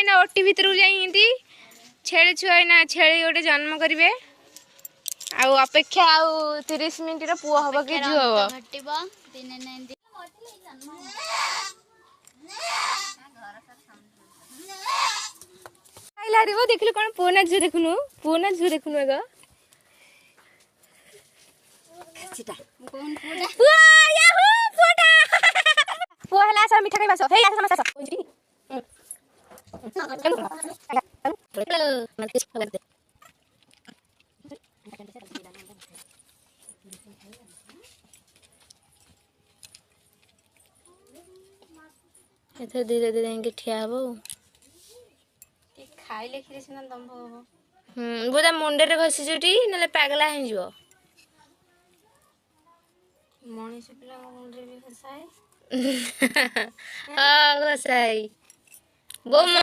एना OT भितर जाइंती छेली छुआ एना छेली गोटे जन्म करेंगे आउ अपेक्षा आउ 30 मिनिट रो पुओ हबो कि झुओ हबो घटिबो दिने नै आइला रे वो देखलु कोन पुओ ना झुओ देखनु एगो खचिटा कोन पुडा पुओ याहू पुओटा पुओ हला सब मिठा खाइबास हे आस समस्या एथर धीरे धीरे इनके ठिया हबो खाइले खिरे सिना दम्भ हबो बोदा मुंडे रे घसी जुटी नले पागला हे जिवो मनीष पिला मुंडे भी घसाए हां घसाई वो